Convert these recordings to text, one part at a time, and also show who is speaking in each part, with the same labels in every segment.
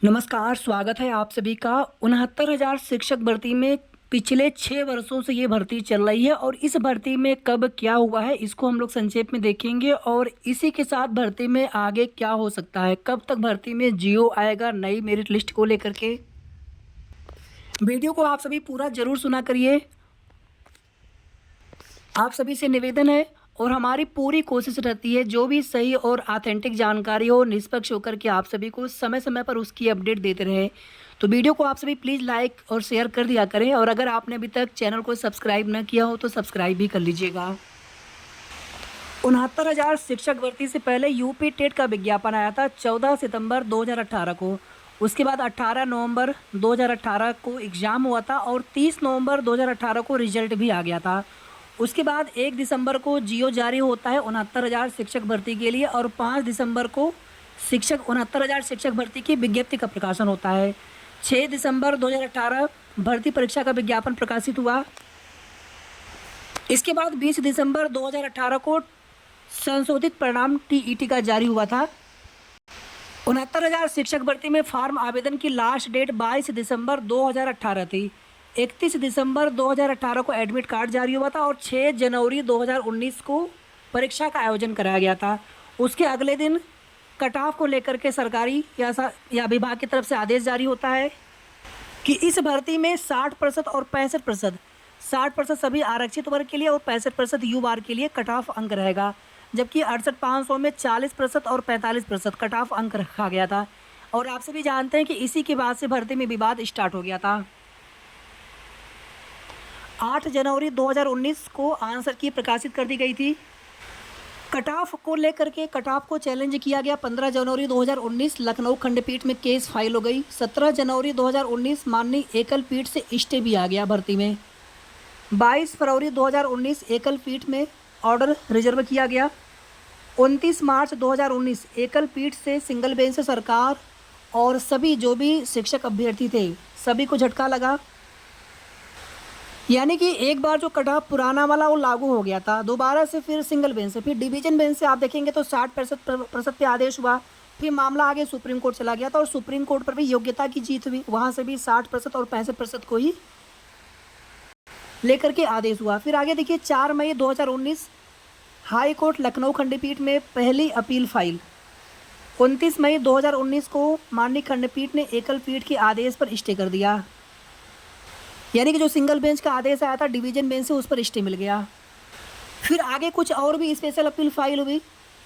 Speaker 1: नमस्कार, स्वागत है आप सभी का। 69,000 शिक्षक भर्ती में पिछले 6 वर्षों से ये भर्ती चल रही है और इस भर्ती में कब क्या हुआ है इसको हम लोग संक्षेप में देखेंगे और इसी के साथ भर्ती में आगे क्या हो सकता है, कब तक भर्ती में जीओ आएगा नई मेरिट लिस्ट को लेकर के। वीडियो को आप सभी पूरा ज़रूर सुना करिए। आप सभी से निवेदन है और हमारी पूरी कोशिश रहती है जो भी सही और ऑथेंटिक जानकारी हो निष्पक्ष होकर के आप सभी को समय समय पर उसकी अपडेट देते रहें। तो वीडियो को आप सभी प्लीज़ लाइक और शेयर कर दिया करें और अगर आपने अभी तक चैनल को सब्सक्राइब न किया हो तो सब्सक्राइब भी कर लीजिएगा। 69,000 शिक्षक भर्ती से पहले यूपी टेट का विज्ञापन आया था 14 सितंबर 2018 को। उसके बाद 18 नवंबर 2018 को एग्ज़ाम हुआ था और 30 नवंबर 2018 को रिजल्ट भी आ गया था। उसके बाद 1 दिसंबर को जीओ जारी होता है 69,000 शिक्षक भर्ती के लिए और 5 दिसंबर को 69,000 शिक्षक भर्ती की विज्ञप्ति का प्रकाशन होता है। 6 दिसंबर 2018 भर्ती परीक्षा का विज्ञापन प्रकाशित हुआ। इसके बाद 20 दिसंबर 2018 को संशोधित परिणाम टीईटी का जारी हुआ था। 69,000 शिक्षक भर्ती में फॉर्म आवेदन की लास्ट डेट 22 दिसंबर 2018 थी। 31 दिसंबर 2018 को एडमिट कार्ड जारी हुआ था और 6 जनवरी 2019 को परीक्षा का आयोजन कराया गया था। उसके अगले दिन कट ऑफ को लेकर के सरकारी या विभाग की तरफ से आदेश जारी होता है कि इस भर्ती में 60% और 65%, 60% सभी आरक्षित वर्ग के लिए और 65% यू बार के लिए कट ऑफ अंक रहेगा, जबकि 68,500 में 40% और 45% कट ऑफ अंक रखा गया था। और आप सभी जानते हैं कि इसी के बाद से भर्ती में विवाद स्टार्ट हो गया था। 8 जनवरी 2019 को आंसर की प्रकाशित कर दी गई थी। कट ऑफ को लेकर के कट ऑफ को चैलेंज किया गया। 15 जनवरी 2019 लखनऊ खंडपीठ में केस फाइल हो गई। 17 जनवरी 2019 माननीय एकल पीठ से स्टे भी आ गया भर्ती में। 22 फरवरी 2019 एकल पीठ में ऑर्डर रिजर्व किया गया। 29 मार्च 2019 एकल पीठ से सिंगल बेंच से सरकार और सभी जो भी शिक्षक अभ्यर्थी थे सभी को झटका लगा, यानी कि एक बार जो कट ऑफ पुराना वाला वो लागू हो गया था, दोबारा से फिर सिंगल बेंच से, फिर डिवीजन बेंच से आप देखेंगे तो 60% पे आदेश हुआ। फिर मामला आगे सुप्रीम कोर्ट चला गया था और सुप्रीम कोर्ट पर भी योग्यता की जीत हुई, वहाँ से भी 60% और 65% को ही लेकर के आदेश हुआ। फिर आगे देखिए 4 मई 2019 हाई कोर्ट लखनऊ खंडपीठ में पहली अपील फाइल। 29 मई 2019 को माननीय खंडपीठ ने एकल पीठ के आदेश पर स्टे कर दिया, यानी कि जो सिंगल बेंच का आदेश आया था डिवीजन बेंच से उस पर स्टे मिल गया। फिर आगे कुछ और भी स्पेशल अपील फाइल हुई।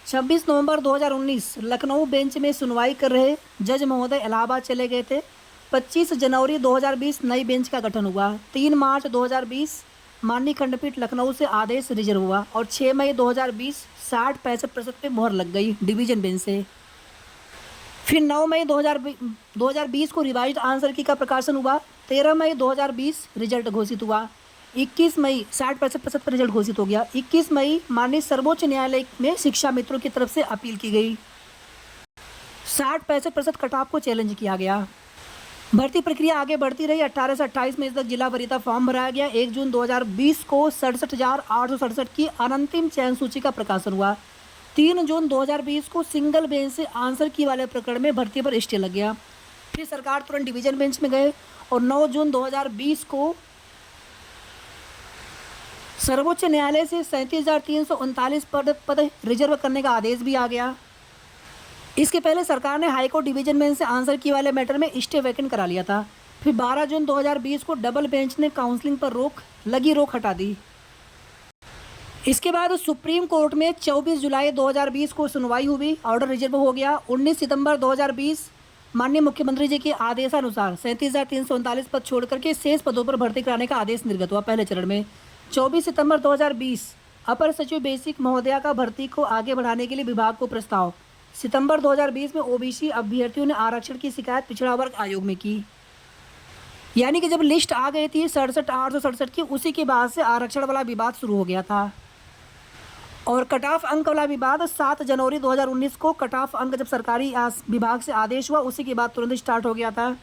Speaker 1: 26 नवंबर 2019 लखनऊ बेंच में सुनवाई कर रहे जज महोदय इलाहाबाद चले गए थे। 25 जनवरी 2020 नई बेंच का गठन हुआ। 3 मार्च 2020 माननीय खंडपीठ लखनऊ से आदेश रिजर्व हुआ और 6 मई 2020 60-65% पे मोहर लग गई डिवीजन बेंच से। फिर 9 मई 2020 को रिवाइज्ड आंसर की का प्रकाशन हुआ। 13 मई 2020 रिजल्ट घोषित हुआ। 21 मई 60-65% पर रिजल्ट घोषित हो गया। 21 मई माननीय सर्वोच्च न्यायालय में शिक्षा मित्रों की तरफ से अपील की गई। 60-65% कट ऑफ को चैलेंज किया गया। भर्ती प्रक्रिया आगे बढ़ती रही। 18 से 28 मई तक जिला वरीयता फॉर्म भराया गया। 1 जून 2020 को 67,867 की अनंतिम चयन सूची का प्रकाशन हुआ। 3 जून 2020 को सिंगल बेंच से आंसर की वाले प्रकरण में भर्ती पर स्टे लग गया। फिर सरकार तुरंत डिवीजन बेंच में गए और 9 जून 2020 को सर्वोच्च न्यायालय से 37,339 पद रिजर्व करने का आदेश भी आ गया। इसके पहले सरकार ने हाईकोर्ट डिवीजन बेंच से आंसर की वाले मैटर में स्टे वैकेंट करा लिया था। फिर 12 जून 2020 को डबल बेंच ने काउंसलिंग पर रोक हटा दी। इसके बाद सुप्रीम कोर्ट में 24 जुलाई 2020 को सुनवाई हुई, ऑर्डर रिजर्व हो गया। 19 सितंबर 2020 माननीय मुख्यमंत्री जी के आदेशानुसार 37,339 पद छोड़ करके शेष पदों पर भर्ती कराने का आदेश निर्गत हुआ पहले चरण में। 24 सितंबर 2020 अपर सचिव बेसिक महोदया का भर्ती को आगे बढ़ाने के लिए विभाग को प्रस्ताव। सितंबर 2020 में ओबीसी अभ्यर्थियों ने आरक्षण की शिकायत पिछड़ा वर्ग आयोग में की, यानी कि जब लिस्ट आ गई थी 67,867 की, उसी के बाद से आरक्षण वाला विवाद शुरू हो गया था। और कट ऑफ अंक वाला विवाद 7 जनवरी 2019 को कट ऑफ अंक जब सरकारी विभाग से आदेश हुआ उसी के बाद तुरंत स्टार्ट हो गया था।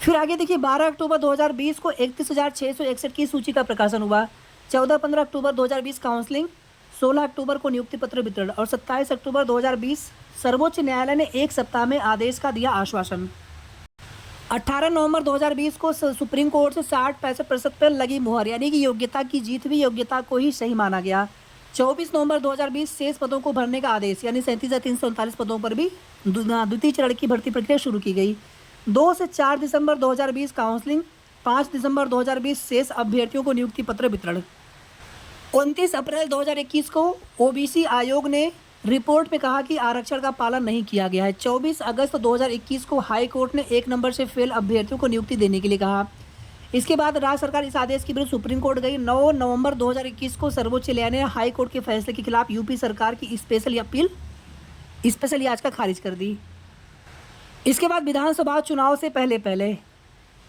Speaker 1: फिर आगे देखिए 12 अक्टूबर 2020 को 31,661 की सूची का प्रकाशन हुआ। 14-15 अक्टूबर 2020 काउंसलिंग, 16 अक्टूबर को नियुक्ति पत्र वितरण और 27 अक्टूबर 2020 सर्वोच्च न्यायालय ने 1 सप्ताह में आदेश का दिया आश्वासन। 18 नवंबर 2020 को सुप्रीम कोर्ट से 60-65% पर लगी मुहर, यानी कि योग्यता की जीत भी योग्यता को ही सही माना गया। 24 नवंबर 2020 शेष पदों को भरने का आदेश, यानी 37,339 पदों पर भी द्वितीय चरण की भर्ती प्रक्रिया शुरू की गई। 2 से 4 दिसंबर 2020 काउंसलिंग, 5 दिसंबर 2020 शेष अभ्यर्थियों को नियुक्ति पत्र वितरण। 29 अप्रैल 2021 को ओबीसी आयोग ने रिपोर्ट में कहा कि आरक्षण का पालन नहीं किया गया है। 24 अगस्त 2021 को हाई कोर्ट ने 1 नंबर से फेल अभ्यर्थियों को नियुक्ति देने के लिए कहा। इसके बाद राज्य सरकार इस आदेश के विरुद्ध सुप्रीम कोर्ट गई। 9 नवंबर 2021 को सर्वोच्च न्यायालय ने हाई कोर्ट के फैसले के खिलाफ यूपी सरकार की स्पेशल याचिका खारिज कर दी। इसके बाद विधानसभा चुनाव से पहले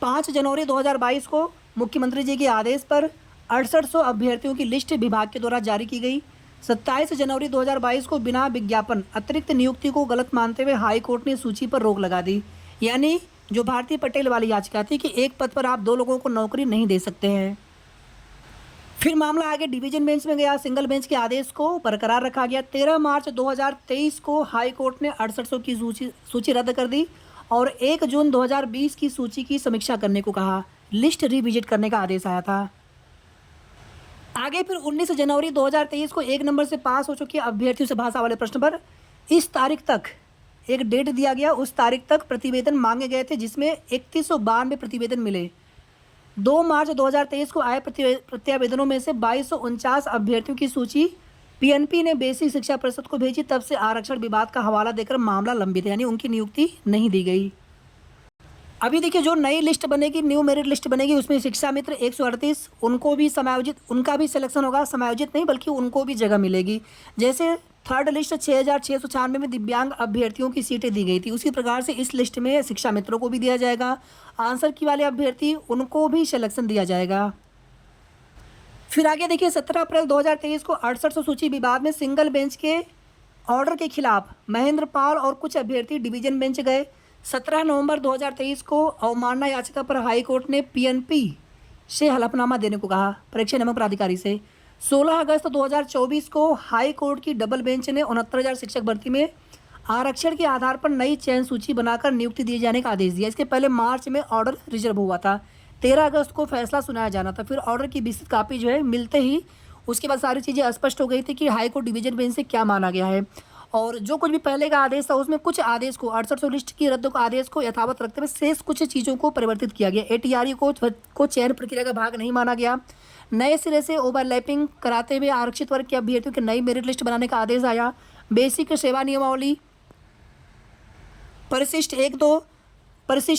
Speaker 1: 5 जनवरी 2022 को मुख्यमंत्री जी के आदेश पर 6800 अभ्यर्थियों की लिस्ट विभाग के द्वारा जारी की गई। 27 जनवरी 2022 को बिना विज्ञापन अतिरिक्त नियुक्ति को गलत मानते हुए हाई कोर्ट ने सूची पर रोक लगा दी, यानी जो भारती पटेल वाली याचिका थी कि एक पद पर आप 2 लोगों को नौकरी नहीं दे सकते हैं। फिर मामला आगे डिवीजन बेंच में गया। सिंगल बेंच के आदेश को बरकरार रखा गया। 13 मार्च 2023 को हाई कोर्ट ने 6800 की सूची रद्द कर दी और 1 जून 2020 की सूची की समीक्षा करने को कहा। लिस्ट रिविजिट करने का आदेश आया था। आगे फिर 19 जनवरी 2023 को 1 नंबर से पास हो चुके अभ्यर्थियों से भाषा वाले प्रश्न पर इस तारीख तक एक डेट दिया गया, उस तारीख तक प्रतिवेदन मांगे गए थे, जिसमें 3192 प्रतिवेदन मिले। 2 मार्च 2023 को आए प्रत्यावेदनों में से 2249 अभ्यर्थियों की सूची पीएनपी ने बेसिक शिक्षा परिषद को भेजी। तब से आरक्षण विवाद का हवाला देकर मामला लंबित है, यानी उनकी नियुक्ति नहीं दी गई। अभी देखिए, जो नई लिस्ट बनेगी, न्यू मेरिट लिस्ट बनेगी, उसमें शिक्षा मित्र 138 उनको भी समायोजित, उनका भी सिलेक्शन होगा। समायोजित नहीं बल्कि उनको भी जगह मिलेगी। जैसे थर्ड लिस्ट 6696 में दिव्यांग अभ्यर्थियों की सीटें दी गई थी, उसी प्रकार से इस लिस्ट में शिक्षा मित्रों को भी दिया जाएगा। आंसर की वाले अभ्यर्थी, उनको भी सिलेक्शन दिया जाएगा। फिर आगे देखिए, 17 अप्रैल 2023 को 6800 सूची विवाद में सिंगल बेंच के ऑर्डर के खिलाफ महेंद्र पाल और कुछ अभ्यर्थी डिवीजन बेंच गए। 17 नवंबर 2023 को अवमानना याचिका पर हाई कोर्ट ने पीएनपी से हलफनामा देने को कहा, परीक्षा नियामक प्राधिकारी से। 16 अगस्त 2024 को हाई कोर्ट की डबल बेंच ने 69,000 शिक्षक भर्ती में आरक्षण के आधार पर नई चयन सूची बनाकर नियुक्ति दिए जाने का आदेश दिया। इसके पहले मार्च में ऑर्डर रिजर्व हुआ था। 13 अगस्त को फैसला सुनाया जाना था। फिर ऑर्डर की विस्तृत कापी जो है मिलते ही उसके बाद सारी चीज़ें स्पष्ट हो गई थी कि हाई कोर्ट डिवीजन बेंच से क्या माना गया है। और जो कुछ भी पहले का आदेश था उसमें कुछ आदेश को 6800 लिस्ट की रद्द को आदेश को यथावत रखते हुए शेष कुछ चीज़ों को परिवर्तित किया गया। एटीआरई को चयन प्रक्रिया का भाग नहीं माना गया। नए सिरे से ओवरलैपिंग कराते हुए आरक्षित वर्ग के अभ्यर्थियों की नई मेरिट लिस्ट बनाने का आदेश आया। बेसिक सेवा नियमावली परिशिष्ट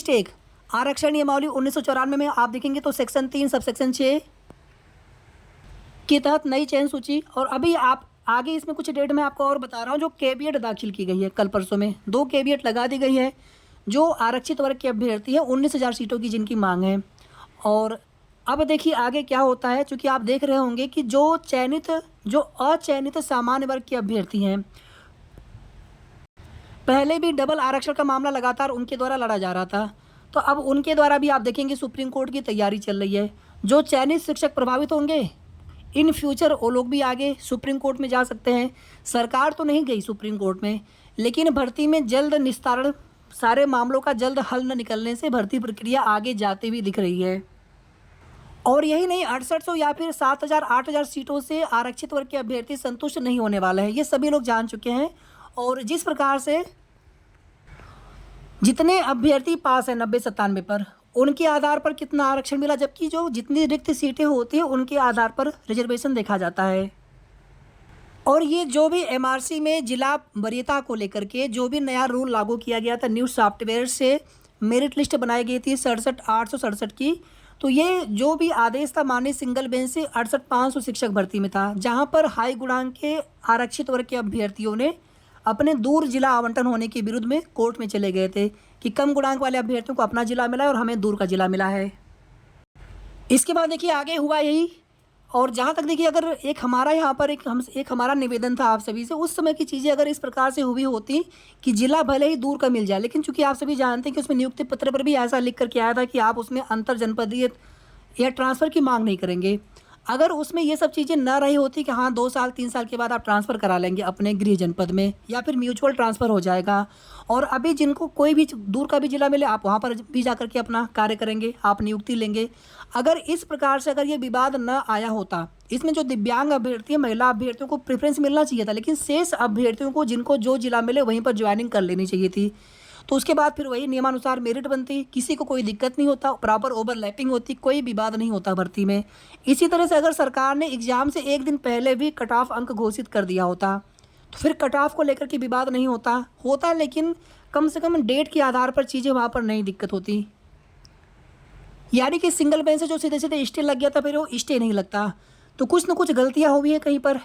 Speaker 1: 1 आरक्षण नियमावली 1994 में आप देखेंगे तो सेक्शन 3 सबसेक्शन 6 के तहत नई चयन सूची। और अभी आप आगे इसमें कुछ डेट में आपको और बता रहा हूँ, जो कैविएट दाखिल की गई है कल परसों में 2 कैविएट लगा दी गई है। जो आरक्षित वर्ग के अभ्यर्थी है 19,000 सीटों की जिनकी मांग है। और अब देखिए आगे क्या होता है, चूँकि आप देख रहे होंगे कि जो अचयनित सामान्य वर्ग के अभ्यर्थी हैं, पहले भी डबल आरक्षण का मामला लगातार उनके द्वारा लड़ा जा रहा था, तो अब उनके द्वारा भी आप देखेंगे सुप्रीम कोर्ट की तैयारी चल रही है। जो चयनित शिक्षक प्रभावित होंगे, इन फ्यूचर वो लोग भी आगे सुप्रीम कोर्ट में जा सकते हैं। सरकार तो नहीं गई सुप्रीम कोर्ट में, लेकिन भर्ती में जल्द निस्तारण, सारे मामलों का जल्द हल न निकलने से भर्ती प्रक्रिया आगे जाती हुई दिख रही है। और यही नहीं, 6800 या फिर 7,000 8,000 सीटों से आरक्षित वर्ग के अभ्यर्थी संतुष्ट नहीं होने वाले हैं, ये सभी लोग जान चुके हैं। और जिस प्रकार से जितने अभ्यर्थी पास हैं 90-97 पर, उनके आधार पर कितना आरक्षण मिला, जबकि जो जितनी रिक्त सीटें होती हैं उनके आधार पर रिजर्वेशन देखा जाता है। और ये जो भी एमआरसी में जिला वरीयता को लेकर के जो भी नया रूल लागू किया गया था, न्यू सॉफ्टवेयर से मेरिट लिस्ट बनाई गई थी 67,867 की, तो ये जो भी आदेश था माननीय सिंगल बेंच से 68,500 शिक्षक भर्ती में था, जहाँ पर हाई गुणांक के आरक्षित वर्ग के अभ्यर्थियों ने अपने दूर जिला आवंटन होने के विरुद्ध में कोर्ट में चले गए थे कि कम गुणांक वाले अभ्यर्थियों को अपना जिला मिला है और हमें दूर का जिला मिला है। इसके बाद देखिए आगे हुआ यही। और जहाँ तक देखिए, अगर एक हमारा यहाँ पर एक हमारा निवेदन था आप सभी से, उस समय की चीज़ें अगर इस प्रकार से हुई होती कि जिला भले ही दूर का मिल जाए, लेकिन चूंकि आप सभी जानते हैं कि उसमें नियुक्ति पत्र पर भी ऐसा लिख करके आया था कि आप उसमें अंतर जनपदीय या ट्रांसफ़र की मांग नहीं करेंगे। अगर उसमें ये सब चीज़ें ना रही होती कि हाँ 2 साल 3 साल के बाद आप ट्रांसफ़र करा लेंगे अपने गृह जनपद में, या फिर म्यूचुअल ट्रांसफ़र हो जाएगा, और अभी जिनको कोई भी दूर का भी ज़िला मिले आप वहाँ पर भी जा कर के अपना कार्य करेंगे, आप नियुक्ति लेंगे। अगर इस प्रकार से अगर ये विवाद ना आया होता, इसमें जो दिव्यांग अभ्यर्थी हैं, महिला अभ्यर्थियों को प्रेफ़रेंस मिलना चाहिए था, लेकिन शेष अभ्यर्थियों को जिनको जो ज़िला मिले वहीं पर जॉइनिंग कर लेनी चाहिए थी। तो उसके बाद फिर वही नियमानुसार मेरिट बनती, किसी को कोई दिक्कत नहीं होता, प्रॉपर ओवरलैपिंग होती, कोई विवाद नहीं होता भर्ती में। इसी तरह से अगर सरकार ने एग्ज़ाम से 1 दिन पहले भी कट ऑफ अंक घोषित कर दिया होता, तो फिर कट ऑफ को लेकर के विवाद नहीं होता, लेकिन कम से कम डेट के आधार पर चीज़ें वहाँ पर नहीं दिक्कत होती। यानी कि सिंगल बेंच से जो सीधे-सीधे स्टे लग गया था, फिर वो स्टे नहीं लगता। तो कुछ न कुछ गलतियाँ हुई हैं कहीं पर,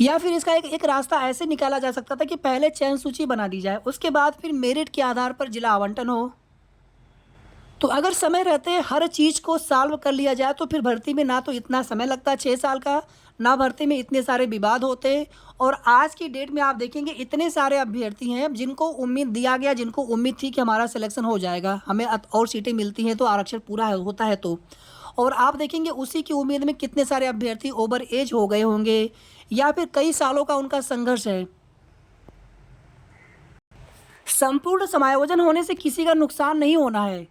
Speaker 1: या फिर इसका एक रास्ता ऐसे निकाला जा सकता था कि पहले चयन सूची बना दी जाए, उसके बाद फिर मेरिट के आधार पर जिला आवंटन हो। तो अगर समय रहते हर चीज़ को सॉल्व कर लिया जाए तो फिर भर्ती में ना तो इतना समय लगता 6 साल का, ना भर्ती में इतने सारे विवाद होते। और आज की डेट में आप देखेंगे इतने सारे अभ्यर्थी हैं जिनको उम्मीद दिया गया, जिनको उम्मीद थी कि हमारा सिलेक्शन हो जाएगा, हमें और सीटें मिलती हैं तो आरक्षण पूरा होता है तो। और आप देखेंगे उसी की उम्मीद में कितने सारे अभ्यर्थी ओवर एज हो गए होंगे, या फिर कई सालों का उनका संघर्ष है। संपूर्ण समायोजन होने से किसी का नुकसान नहीं होना है।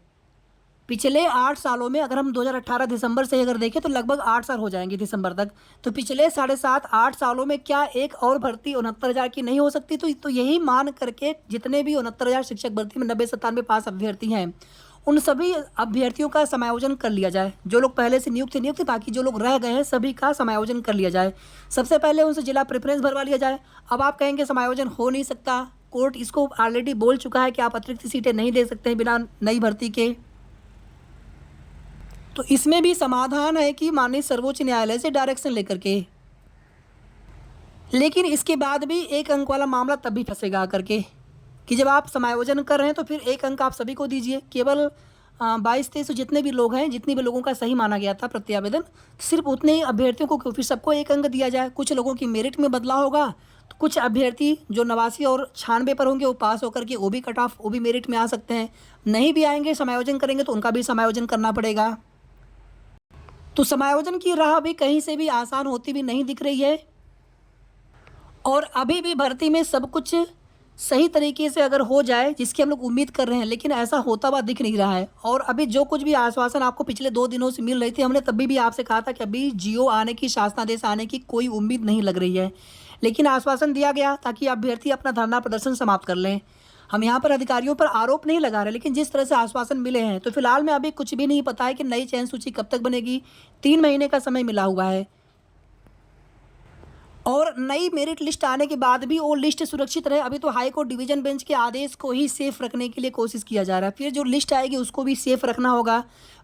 Speaker 1: पिछले 8 सालों में अगर हम 2018 दिसंबर से अगर देखें तो लगभग 8 साल हो जाएंगे दिसंबर तक, तो पिछले 7.5-8 सालों में क्या एक और भर्ती 69,000 की नहीं हो सकती? तो यही मान करके जितने भी 69,000 शिक्षक भर्ती में 90-97 पास अभ्यर्थी हैं, उन सभी अभ्यर्थियों का समायोजन कर लिया जाए। जो लोग पहले से नियुक्त थे, बाकी जो लोग रह गए हैं सभी का समायोजन कर लिया जाए। सबसे पहले उनसे जिला प्रेफरेंस भरवा लिया जाए। अब आप कहेंगे समायोजन हो नहीं सकता, कोर्ट इसको ऑलरेडी बोल चुका है कि आप अतिरिक्त सीटें नहीं दे सकते हैं बिना नई भर्ती के। तो इसमें भी समाधान है कि माननीय सर्वोच्च न्यायालय से डायरेक्शन लेकर के, लेकिन इसके बाद भी 1 अंक वाला मामला तब भी फंसेगा आकर के कि जब आप समायोजन कर रहे हैं तो फिर 1 अंक आप सभी को दीजिए। केवल 22-23 जितने भी लोग हैं, जितने भी लोगों का सही माना गया था प्रत्यावेदन, सिर्फ उतने ही अभ्यर्थियों को फिर सबको 1 अंक दिया जाए। कुछ लोगों की मेरिट में बदलाव होगा, तो कुछ अभ्यर्थी जो 89 और 96 पर होंगे वो पास होकर के वो भी कट ऑफ, वो भी मेरिट में आ सकते हैं। नहीं भी आएंगे, समायोजन करेंगे तो उनका भी समायोजन करना पड़ेगा। तो समायोजन की राह भी कहीं से भी आसान होती भी नहीं दिख रही है, और अभी भी भर्ती में सब कुछ सही तरीके से अगर हो जाए जिसकी हम लोग उम्मीद कर रहे हैं, लेकिन ऐसा होता हुआ दिख नहीं रहा है। और अभी जो कुछ भी आश्वासन आपको पिछले 2 दिनों से मिल रही थी, हमने तभी भी आपसे कहा था कि अभी जियो आने की, शासनादेश आने की कोई उम्मीद नहीं लग रही है, लेकिन आश्वासन दिया गया ताकि अभ्यर्थी अपना धरना प्रदर्शन समाप्त कर लें। हम यहाँ पर अधिकारियों पर आरोप नहीं लगा रहे, लेकिन जिस तरह से आश्वासन मिले हैं तो फिलहाल में अभी कुछ भी नहीं पता है कि नई चयन सूची कब तक बनेगी। 3 महीने का समय मिला हुआ है, और नई मेरिट लिस्ट आने के बाद भी वो लिस्ट सुरक्षित रहे। अभी तो हाई कोर्ट डिवीजन बेंच के आदेश को ही सेफ रखने के लिए कोशिश किया जा रहा है, फिर जो लिस्ट आएगी उसको भी सेफ रखना होगा।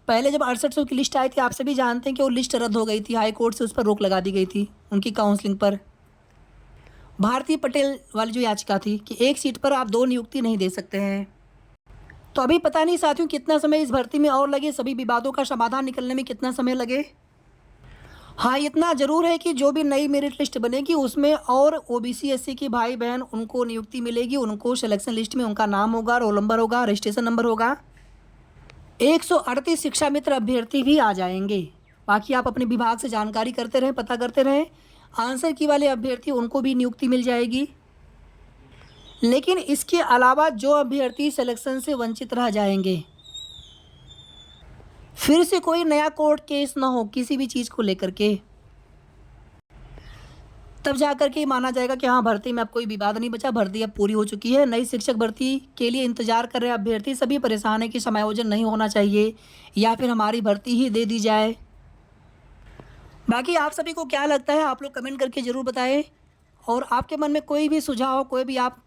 Speaker 1: पहले जब 6800 की लिस्ट आई थी, आप सभी जानते हैं कि वो लिस्ट रद्द हो गई थी, हाई कोर्ट से उस पर रोक लगा दी गई थी उनकी काउंसलिंग पर। भारती पटेल वाली जो याचिका थी कि 1 सीट पर आप 2 नियुक्ति नहीं दे सकते हैं। तो अभी पता नहीं साथियों कितना समय इस भर्ती में और लगे, सभी विवादों का समाधान निकलने में कितना समय लगे। हाँ, इतना ज़रूर है कि जो भी नई मेरिट लिस्ट बनेगी उसमें और ओबीसी एससी के भाई बहन उनको नियुक्ति मिलेगी, उनको सिलेक्शन लिस्ट में उनका नाम होगा, रोल नंबर होगा, रजिस्ट्रेशन नंबर होगा। 138 शिक्षा मित्र अभ्यर्थी भी आ जाएंगे। बाकी आप अपने विभाग से जानकारी करते रहें, पता करते रहें। आंसर की वाले अभ्यर्थी उनको भी नियुक्ति मिल जाएगी, लेकिन इसके अलावा जो अभ्यर्थी सिलेक्शन से वंचित रह जाएंगे, फिर से कोई नया कोर्ट केस ना हो किसी भी चीज़ को लेकर के, तब जाकर के माना जाएगा कि हाँ भर्ती में अब कोई विवाद नहीं बचा, भर्ती अब पूरी हो चुकी है। नई शिक्षक भर्ती के लिए इंतजार कर रहे अभ्यर्थी सभी परेशान है कि समायोजन नहीं होना चाहिए या फिर हमारी भर्ती ही दे दी जाए। बाकी आप सभी को क्या लगता है आप लोग कमेंट करके ज़रूर बताएं, और आपके मन में कोई भी सुझाव, कोई भी आप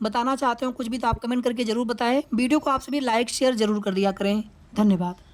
Speaker 1: बताना चाहते हो कुछ भी, तो आप कमेंट करके ज़रूर बताएं। वीडियो को आप सभी लाइक शेयर ज़रूर कर दिया करें। धन्यवाद।